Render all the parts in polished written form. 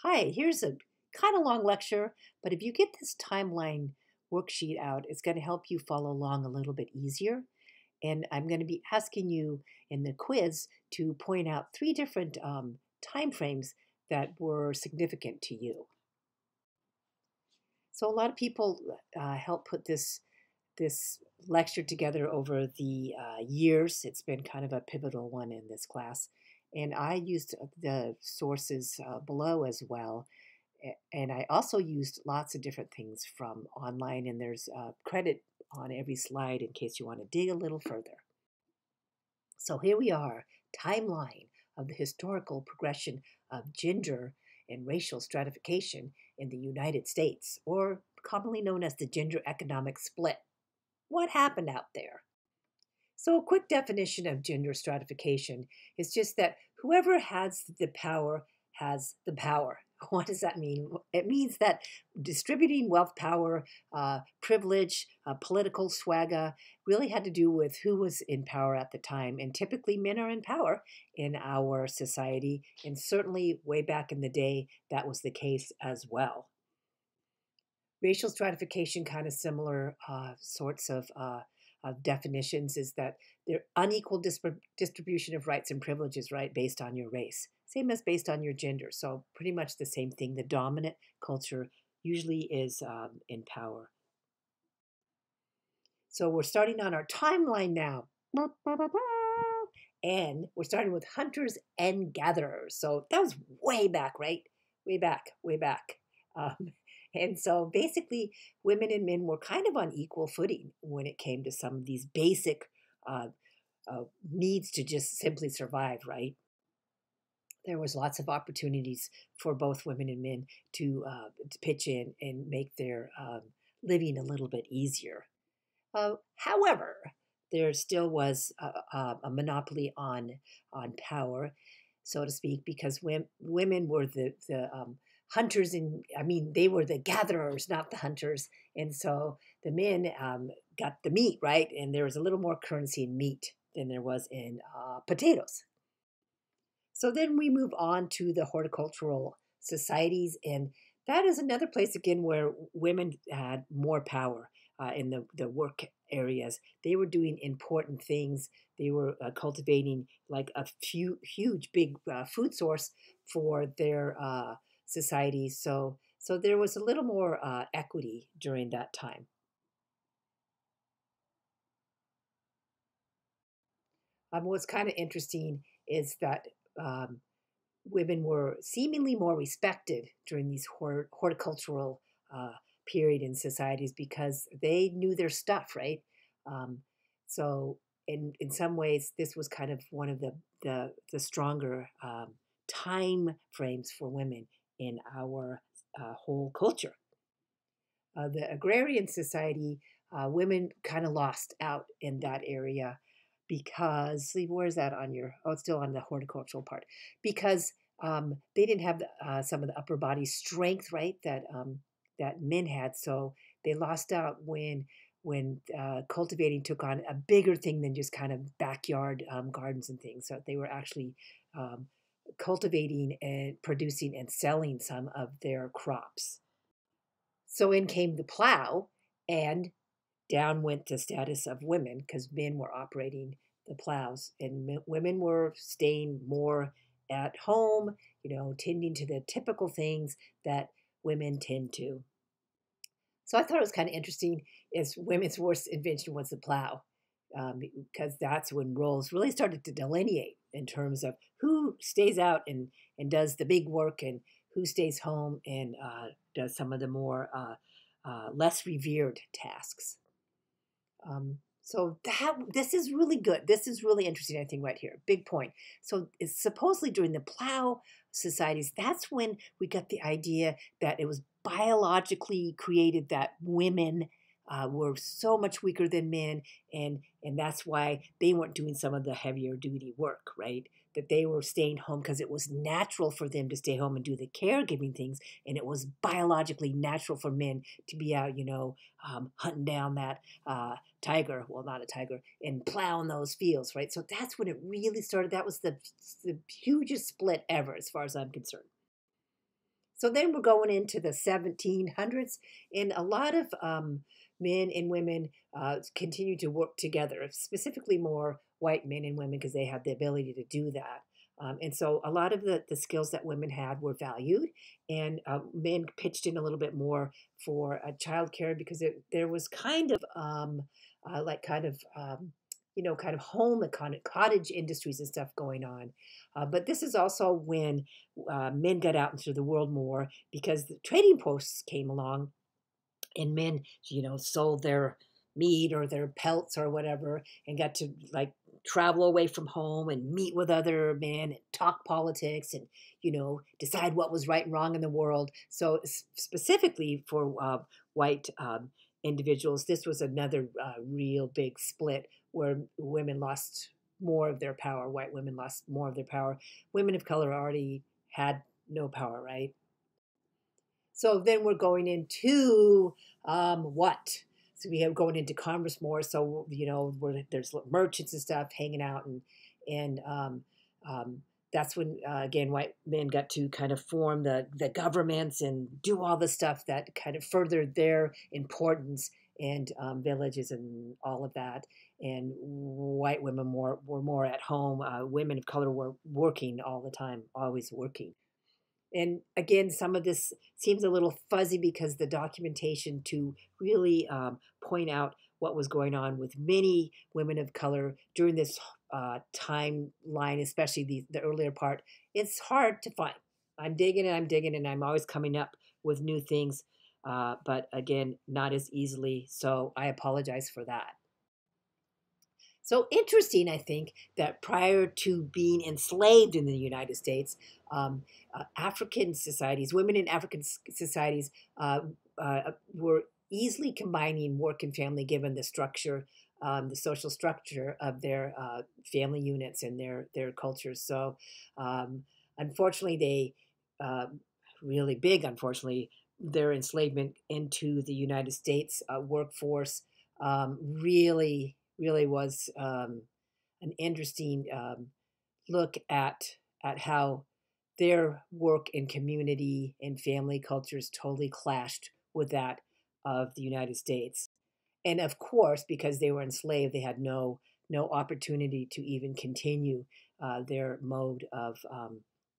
Hi, here's a kind of long lecture, but if you get this timeline worksheet out, it's going to help you follow along a little bit easier. And I'm going to be asking you in the quiz to point out three different time frames that were significant to you. So a lot of people help put this lecture together over the years. It's been kind of a pivotal one in this class. And I used the sources below as well. And I also used lots of different things from online, and there's credit on every slide in case you want to dig a little further. So here we are, timeline of the historical progression of gender and racial stratification in the United States, or commonly known as the gender economic split. What happened out there? So, a quick definition of gender stratification is just that whoever has the power has the power. What does that mean? It means that distributing wealth, power, privilege, political swagger really had to do with who was in power at the time. And typically, men are in power in our society. And certainly, way back in the day, that was the case as well. Racial stratification, kind of similar sorts of definitions, is that they're unequal distribution of rights and privileges, right, based on your race, same as based on your gender. So pretty much the same thing. The dominant culture usually is in power. So we're starting on our timeline now. And we're starting with hunters and gatherers. So that was way back, right? Way back, way back. Um, and so basically, women and men were kind of on equal footing when it came to some of these basic uh, needs to just simply survive, right? There was lots of opportunities for both women and men to pitch in and make their living a little bit easier. However, there still was a monopoly on power, so to speak, because women were the hunters, and I mean they were the gatherers, not the hunters, and so the men got the meat, right? And there was a little more currency in meat than there was in potatoes. So then we move on to the horticultural societies, and that is another place again where women had more power in the work areas. They were doing important things. They were cultivating like a huge, big food source for their societies. So there was a little more equity during that time. What's kind of interesting is that um, women were seemingly more respected during these horticultural uh, period in societies because they knew their stuff, right? Um, so in some ways, this was kind of one of the stronger time frames for women in our whole culture. The agrarian society, women kind of lost out in that area because, see, where's that on your, oh, it's still on the horticultural part, because they didn't have some of the upper body strength, right, that men had. So they lost out when cultivating took on a bigger thing than just kind of backyard gardens and things. So they were actually um, cultivating and producing and selling some of their crops. So in came the plow, and down went the status of women because men were operating the plows, and women were staying more at home, tending to the typical things that women tend to. So I thought it was kind of interesting is women's worst invention was the plow, because that's when roles really started to delineate in terms of who stays out and does the big work and who stays home and does some of the more less revered tasks. So this is really good. This is really interesting, I think, right here. Big point. So it's supposedly during the plow societies, that's when we got the idea that it was biologically created that women were so much weaker than men, and that's why they weren't doing some of the heavier duty work, right? That they were staying home because it was natural for them to stay home and do the caregiving things, and it was biologically natural for men to be out, hunting down that tiger, well, not a tiger, and plowing those fields, right? So that's when it really started. That was the hugest split ever, as far as I'm concerned. So then we're going into the 1700s, and a lot of men and women continue to work together, specifically more white men and women because they had the ability to do that. And so a lot of the skills that women had were valued, and men pitched in a little bit more for childcare because there was kind of like kind of kind of home economy, cottage industries and stuff going on. But this is also when men got out into the world more because the trading posts came along, and men, sold their meat or their pelts or whatever, and got to like travel away from home and meet with other men and talk politics and decide what was right and wrong in the world. So specifically for white individuals, this was another real big split where women lost more of their power. White women lost more of their power. Women of color already had no power, right? So then we're going into what? So we have going into commerce more. So where there's merchants and stuff hanging out, and that's when again white men got to kind of form the governments and do all the stuff that kind of furthered their importance and villages and all of that. And white women were more at home. Women of color were working all the time, always working. And again, some of this seems a little fuzzy because the documentation to really point out what was going on with many women of color during this timeline, especially the earlier part, it's hard to find. I'm digging, and I'm always coming up with new things. But again, not as easily. So I apologize for that. So interesting, I think, that prior to being enslaved in the United States, African societies, women in African societies, were easily combining work and family given the structure, the social structure of their family units and their cultures. So, unfortunately, really big, unfortunately, their enslavement into the United States workforce really was an interesting look at how their work and community and family cultures totally clashed with that of the United States. And of course, because they were enslaved, they had no opportunity to even continue their mode of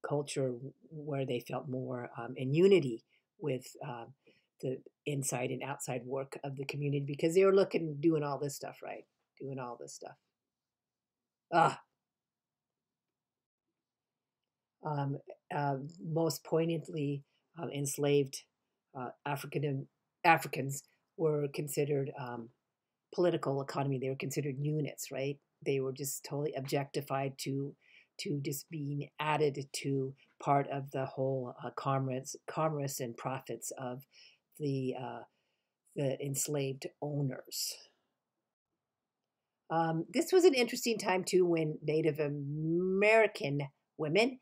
culture where they felt more in unity with the inside and outside work of the community because they were doing all this stuff, right? Doing all this stuff. Ah, um, most poignantly, enslaved Africans were considered political economy. They were considered units, right? They were just totally objectified to just being added to part of the whole commerce and profits of the uh, the enslaved owners. This was an interesting time too when Native American women,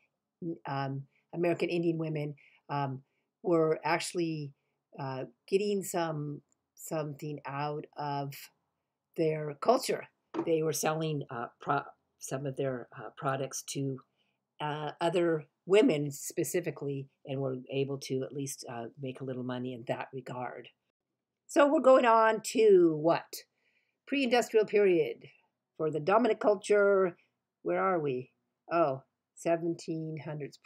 um, American Indian women, um, were actually getting something out of their culture. They were selling some of their products to other women specifically, and were able to at least make a little money in that regard. So we're going on to what? Pre-industrial period for the dominant culture. Where are we? Oh, 1700s,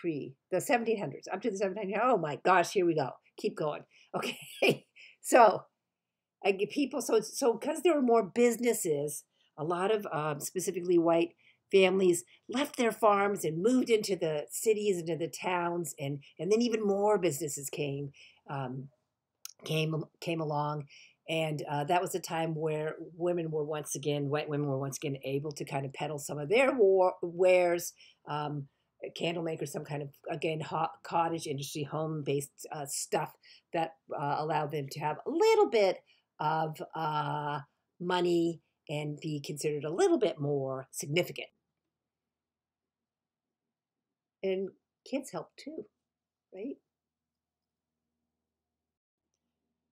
the 1700s, up to the 1700s. Oh my gosh, here we go. Keep going. Okay. So I get people, so because there were more businesses, a lot of specifically white families left their farms and moved into the cities, into the towns, and then even more businesses um, came along, and that was a time where white women were once again able to kind of peddle some of their wares, candle makers, some kind of again cottage industry, home based stuff that allowed them to have a little bit of money and be considered a little bit more significant. And kids helped too, right?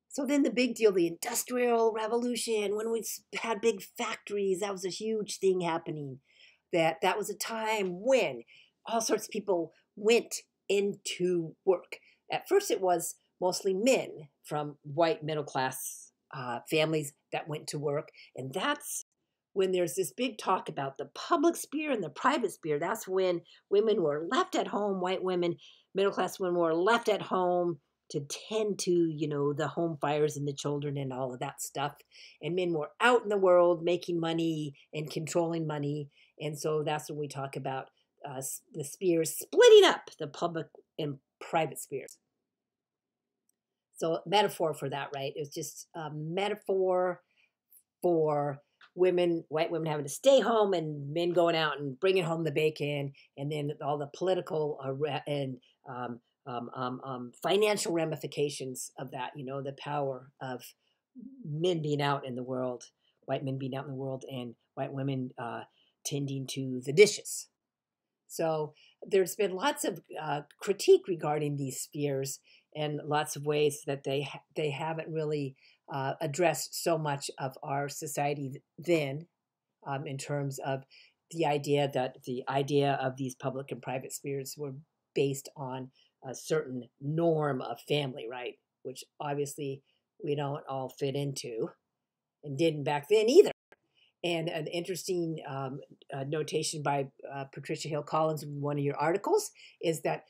So then the big deal, the industrial revolution, when we had big factories, that was a huge thing happening. That was a time when all sorts of people went into work. at first it was mostly men from white middle class families that went to work. And that's when there's this big talk about the public sphere and the private sphere. That's when women were left at home, white women, middle class women were left at home to tend to, the home fires and the children and all of that stuff. And men were out in the world making money and controlling money. And so that's when we talk about the spheres splitting up, the public and private spheres. So metaphor for that, right? It was just a metaphor for women, white women having to stay home and men going out and bringing home the bacon, and then all the political and financial ramifications of that, the power of men being out in the world, white men being out in the world, and white women tending to the dishes. So there's been lots of critique regarding these spheres and lots of ways that they haven't really addressed so much of our society then, in terms of the idea of these public and private spheres were based on a certain norm of family, right? Which obviously we don't all fit into and didn't back then either. And an interesting notation by Patricia Hill Collins in one of your articles is that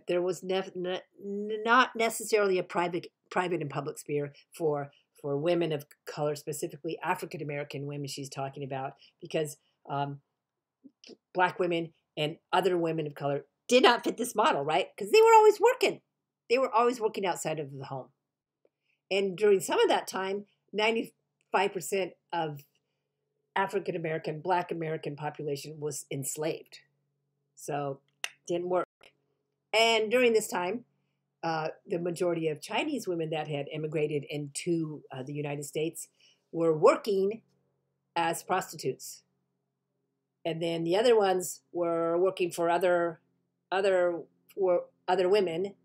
there was not necessarily a private and public sphere for women of color, specifically African American women she's talking about, because Black women and other women of color did not fit this model, right? Because they were always working. They were always working outside of the home. And during some of that time, 95% of African American, Black American population was enslaved. So didn't work. And during this time, the majority of Chinese women that had immigrated into the United States were working as prostitutes. And then the other ones were working for other women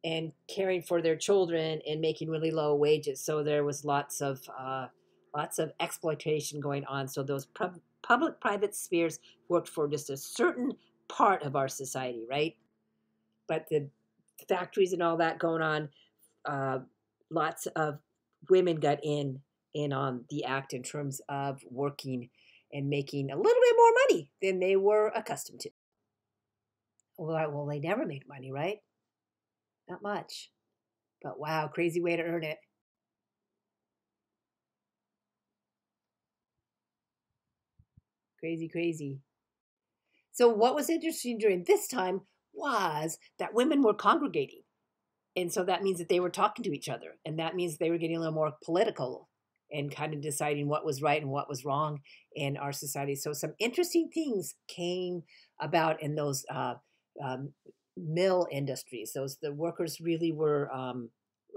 and caring for their children and making really low wages. So there was lots of exploitation going on. So those public-private spheres worked for just a certain part of our society, right? But the factories and all that going on, lots of women got in on the act in terms of working and making a little bit more money than they were accustomed to. Well, they never made money, right? Not much. But wow, crazy way to earn it. Crazy, crazy. So what was interesting during this time was that women were congregating. And so that means that they were talking to each other. And that means they were getting a little more political and kind of deciding what was right and what was wrong in our society. So some interesting things came about in those mill industries. The workers really were,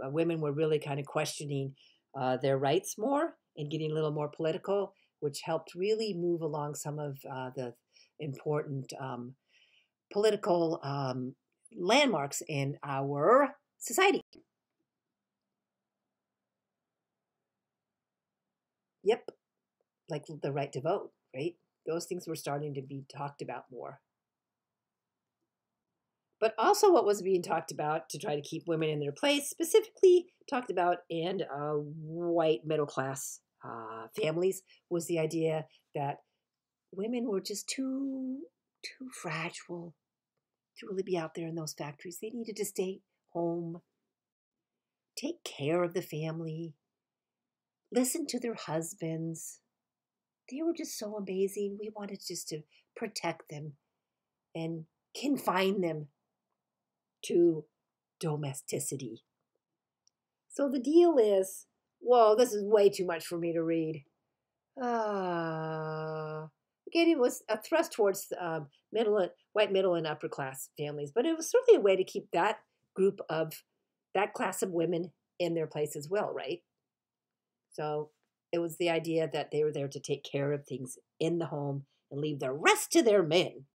women were really kind of questioning their rights more and getting a little more political, which helped really move along some of the important political landmarks in our society. Yep, like the right to vote, right? Those things were starting to be talked about more. But also what was being talked about to try to keep women in their place, specifically talked about in white middle class families, was the idea that women were just too fragile to really be out there in those factories. They needed to stay home, take care of the family, listen to their husbands. They were just so amazing. We wanted just to protect them and confine them to domesticity. So the deal is, whoa, this is way too much for me to read. Again, it was a thrust towards white middle and upper class families, but it was certainly a way to keep that class of women in their place as well, right? So it was the idea that they were there to take care of things in the home and leave the rest to their men.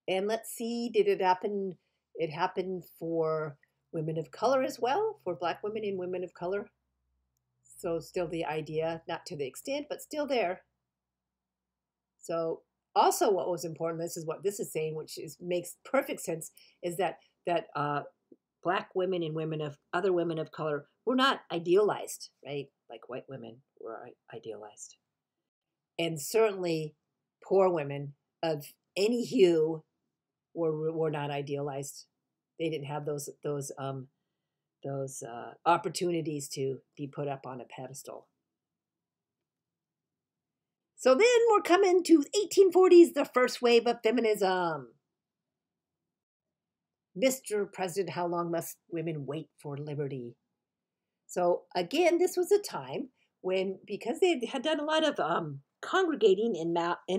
And let's see, did it happen? It happened for women of color as well, for Black women and women of color. So still the idea, not to the extent, but still there. So also what was important, this is what this is saying, which makes perfect sense, is that Black women and other women of color were not idealized, right? Like white women were idealized. And certainly poor women of any hue were not idealized. They didn't have those opportunities to be put up on a pedestal. So then we're coming to 1840s, the first wave of feminism. Mr. President, how long must women wait for liberty? So again, this was a time when, because they had done a lot of congregating in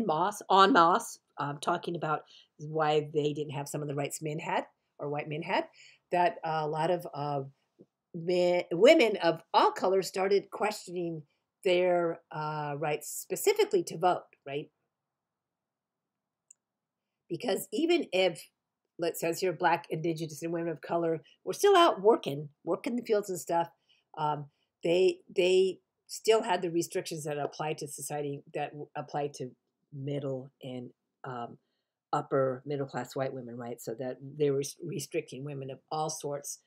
mosque, en masse, talking about why they didn't have some of the rights men had or white men had, that a lot of women of all colors started questioning their rights, specifically to vote, right? Because even if, let's say here, Black, Indigenous, and women of color were still out working the fields and stuff, they still had the restrictions that applied to society, that applied to middle and upper middle class white women, right? So that they were restricting women of all sorts.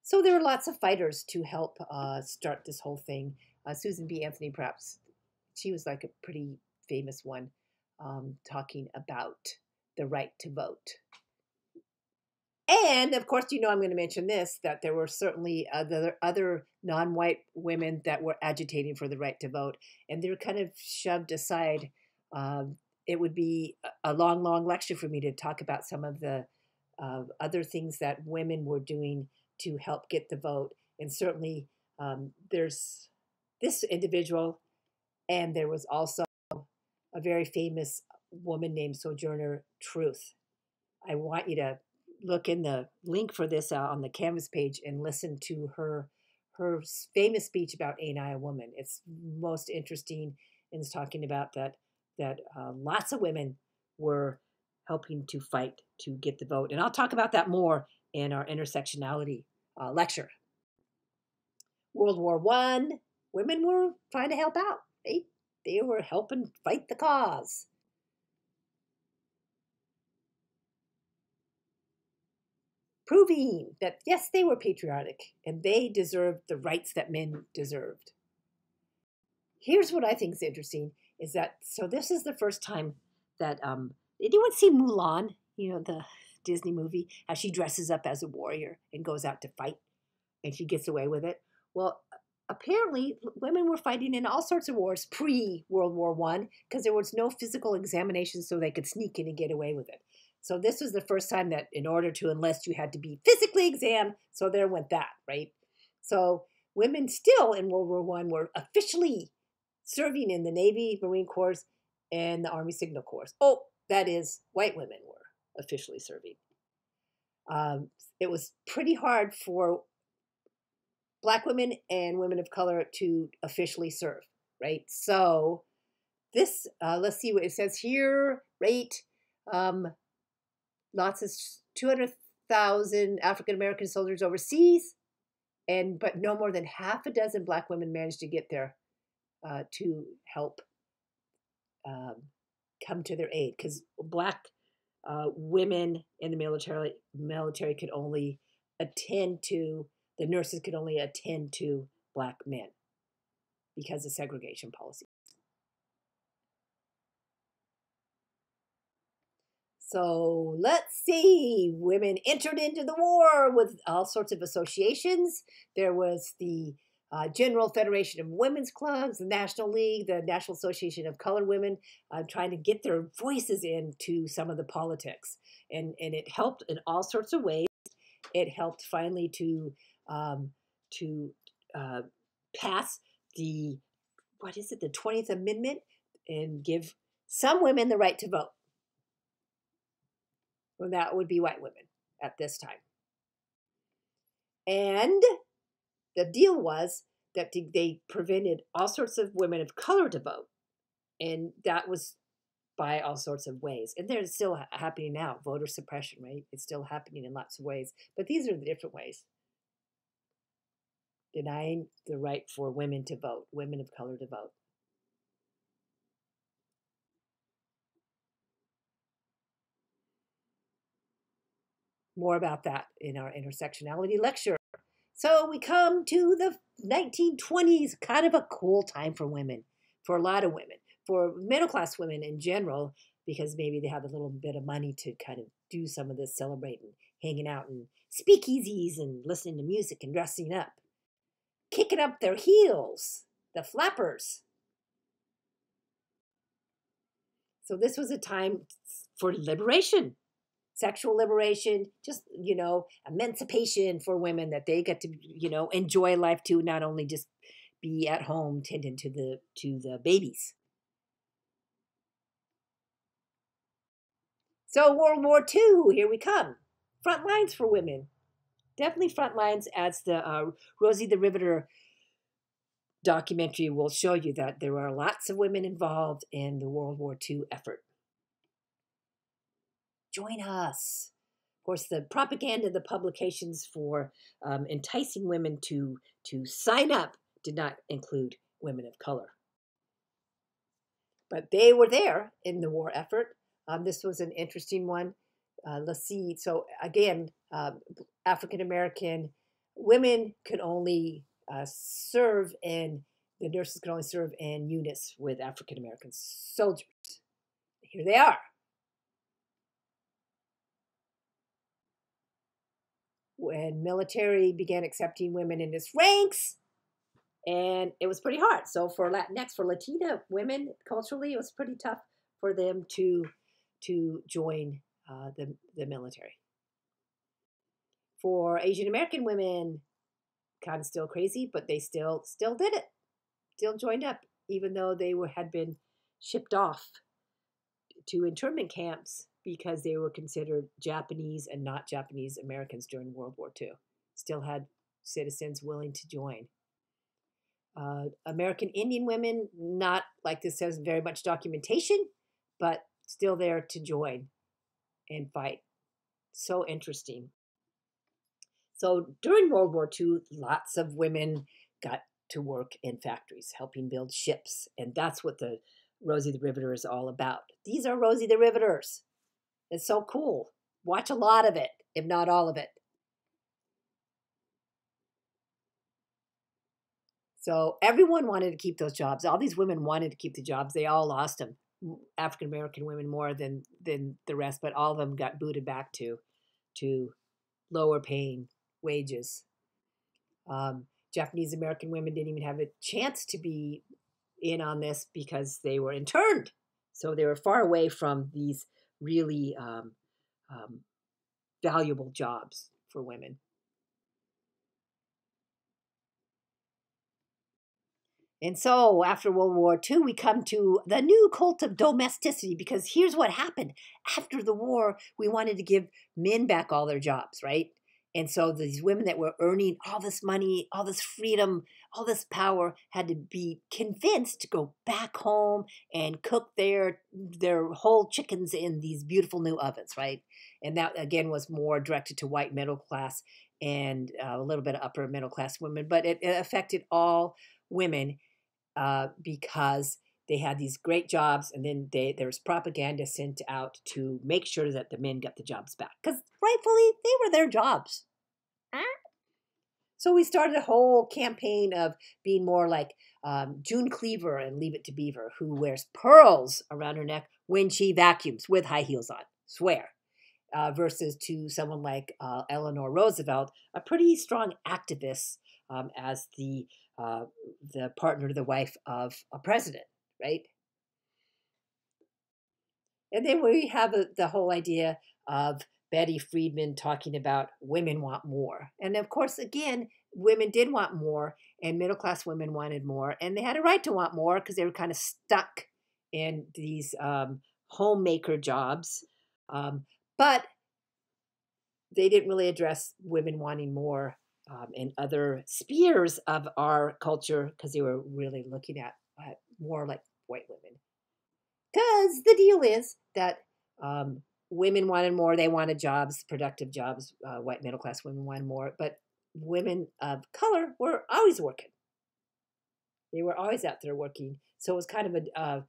So there were lots of fighters to help start this whole thing. Susan B. Anthony, perhaps, she was like a pretty famous one, talking about the right to vote. And of course, I'm going to mention this, that there were certainly other non-white women that were agitating for the right to vote, and they're kind of shoved aside. It would be a long, long lecture for me to talk about some of the other things that women were doing to help get the vote. And certainly there's this individual, and there was also a very famous woman named Sojourner Truth. I want you to look in the link for this on the Canvas page and listen to her famous speech about Ain't I a Woman. It's most interesting, and it's talking about that lots of women were helping to fight to get the vote. And I'll talk about that more in our intersectionality lecture. World War I, women were trying to help out. They were helping fight the cause. Proving that, yes, they were patriotic and they deserved the rights that men deserved. Here's what I think is interesting, is that, so this is the first time that, did anyone see Mulan, the Disney movie, how she dresses up as a warrior and goes out to fight and she gets away with it? Well, apparently women were fighting in all sorts of wars pre-World War I because there was no physical examination, so they could sneak in and get away with it. So this was the first time that in order to enlist, you had to be physically examined. So there went that, right? So women still in World War I were officially serving in the Navy, Marine Corps, and the Army Signal Corps. Oh, that is, white women were officially serving. It was pretty hard for Black women and women of color to officially serve, right? So this, let's see what it says here, right? Lots of 200,000 African American soldiers overseas, but no more than half a dozen Black women managed to get there to help come to their aid, because Black women in the military could only attend to, the nurses could only attend to Black men because of segregation policy. So let's see, women entered into the war with all sorts of associations. There was the General Federation of Women's Clubs, the National League, the National Association of Colored Women, trying to get their voices into some of the politics. And it helped in all sorts of ways. It helped finally to pass the 20th Amendment, and give some women the right to vote. Well, that would be white women at this time. And the deal was that they prevented all sorts of women of color to vote. And that was by all sorts of ways. And they're still happening now, voter suppression, right? It's still happening in lots of ways. But these are the different ways. Denying the right for women to vote, women of color to vote. more about that in our intersectionality lecture. So we come to the 1920s, kind of a cool time for women, for a lot of women, for middle class women in general, because maybe they have a little bit of money to kind of do some of this celebrating, hanging out in speakeasies and listening to music and dressing up, kicking up their heels, the flappers. So this was a time for liberation, sexual liberation, just, emancipation for women, that they get to, enjoy life too, not only just be at home tending to the babies. So World War II, here we come. Front lines for women. Definitely front lines, as the Rosie the Riveter documentary will show you, that there are lots of women involved in the World War II effort. Join us. Of course, the propaganda, the publications for enticing women to sign up did not include women of color. But they were there in the war effort. This was an interesting one. Let's see. So again, African American women could only serve in, the nurses could only serve in units with African American soldiers. Here they are. When military began accepting women in its ranks, and it was pretty hard. So for Latinx, for Latina women, culturally, it was pretty tough for them to join the military. For Asian American women, kind of still crazy, but they still did it, still joined up, even though they had been shipped off to internment camps because they were considered Japanese and not Japanese Americans during World War II. Still had citizens willing to join. American Indian women, not like this says very much documentation, but still there to join and fight. So interesting. So during World War II, lots of women got to work in factories, helping build ships. And that's what the Rosie the Riveter is all about. These are Rosie the Riveters. It's so cool. Watch a lot of it, if not all of it. So everyone wanted to keep those jobs. All these women wanted to keep the jobs. They all lost them. African American women more than the rest, but all of them got booted back to lower paying wages. Japanese American women didn't even have a chance to be in on this because they were interned. So they were far away from these really valuable jobs for women. And so after World War II, we come to the new cult of domesticity, because here's what happened. After the war, we wanted to give men back all their jobs, right? And so these women that were earning all this money, all this freedom, all this power had to be convinced to go back home and cook their whole chickens in these beautiful new ovens, right? And that, again, was more directed to white middle class and a little bit of upper middle class women, but it affected all women because they had these great jobs, and then there's propaganda sent out to make sure that the men got the jobs back, because rightfully they were their jobs. So we started a whole campaign of being more like June Cleaver and Leave It to Beaver, who wears pearls around her neck when she vacuums with high heels on, swear, versus to someone like Eleanor Roosevelt, a pretty strong activist as the partner, the wife of a president, right? And then we have the whole idea of Betty Friedman talking about women want more. And of course, again, women did want more, and middle class women wanted more, and they had a right to want more because they were kind of stuck in these homemaker jobs. But they didn't really address women wanting more in other spheres of our culture, because they were really looking at more like white women. Because the deal is that women wanted more. They wanted jobs, productive jobs. White middle class women wanted more. But women of color were always working. They were always out there working. So it was kind of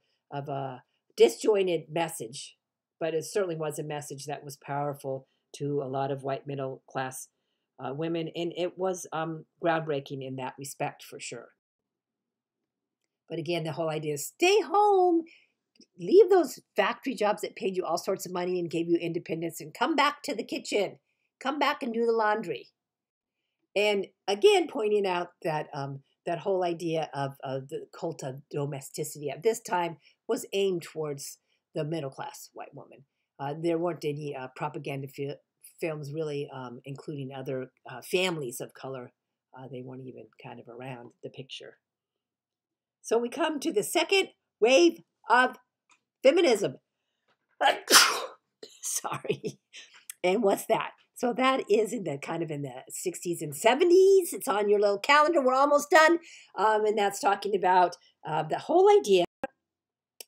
a disjointed message. But it certainly was a message that was powerful to a lot of white middle class women, and it was groundbreaking in that respect for sure. But again, the whole idea is stay home, leave those factory jobs that paid you all sorts of money and gave you independence, and come back to the kitchen, come back and do the laundry. And again, pointing out that that whole idea of the cult of domesticity at this time was aimed towards the middle class white woman. There weren't any propaganda films really including other families of color. They weren't even kind of around the picture. So we come to the second wave of feminism. Sorry. And what's that? So that is in the kind of in the 60s and 70s. It's on your little calendar. We're almost done. And that's talking about the whole idea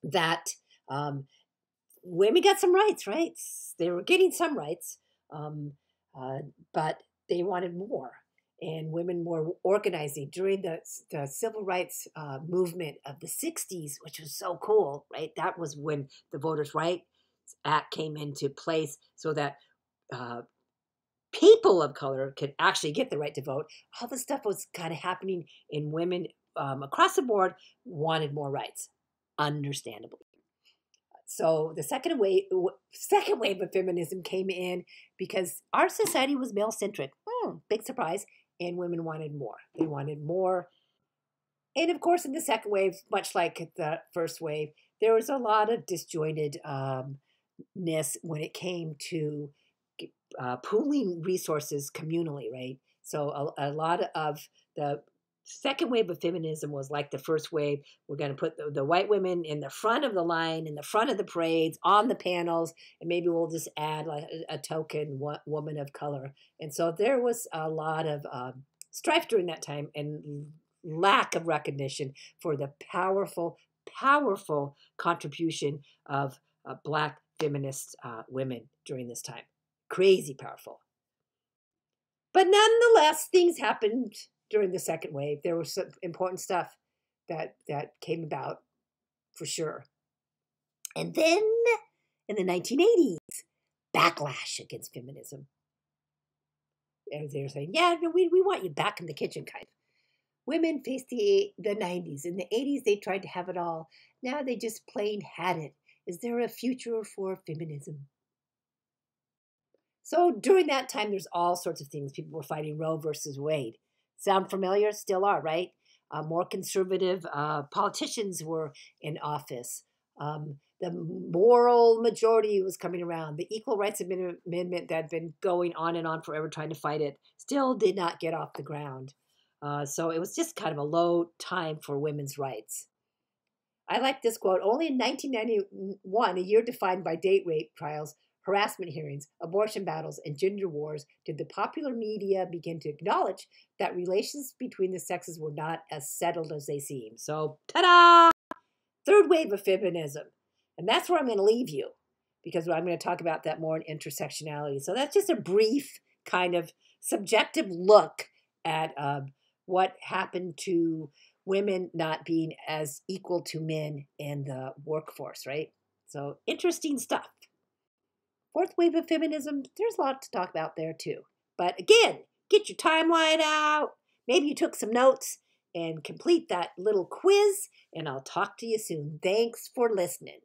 that women got some rights, right? They were getting some rights, but they wanted more. And women were organizing during the civil rights movement of the 60s, which was so cool, right? That was when the Voters' Rights Act came into place so that people of color could actually get the right to vote. All this stuff was kind of happening, and women across the board wanted more rights, understandably. So the second wave of feminism came in because our society was male-centric. Big surprise. And women wanted more. They wanted more. And of course, in the second wave, much like the first wave, there was a lot of disjointedness when it came to pooling resources communally, right? So a lot of the second wave of feminism was like the first wave. We're going to put the white women in the front of the line, in the front of the parades, on the panels, and maybe we'll just add like a token woman of color. And so there was a lot of strife during that time and lack of recognition for the powerful contribution of Black feminist women during this time. Crazy powerful. But nonetheless, things happened during the second wave. There was some important stuff that came about for sure. And then in the 1980s, backlash against feminism. And they were saying, yeah, no, we want you back in the kitchen, kind of. Women faced the 90s. In the 80s, they tried to have it all. Now they just plain had it. Is there a future for feminism? So during that time, there's all sorts of things. People were fighting Roe versus Wade. Sound familiar? Still are, right? More conservative politicians were in office. The moral majority was coming around. The Equal Rights Amendment that had been going on and on forever trying to fight it still did not get off the ground. So it was just kind of a low time for women's rights. I like this quote. Only in 1991, a year defined by date rape trials, harassment hearings, abortion battles, and gender wars, did the popular media begin to acknowledge that relations between the sexes were not as settled as they seem. So, ta-da! Third wave of feminism. And that's where I'm going to leave you, because I'm going to talk about that more in intersectionality. So that's just a brief kind of subjective look at what happened to women not being as equal to men in the workforce, right? So interesting stuff. Fourth wave of feminism, there's a lot to talk about there too. But again, get your timeline out. Maybe you took some notes and complete that little quiz, and I'll talk to you soon. Thanks for listening.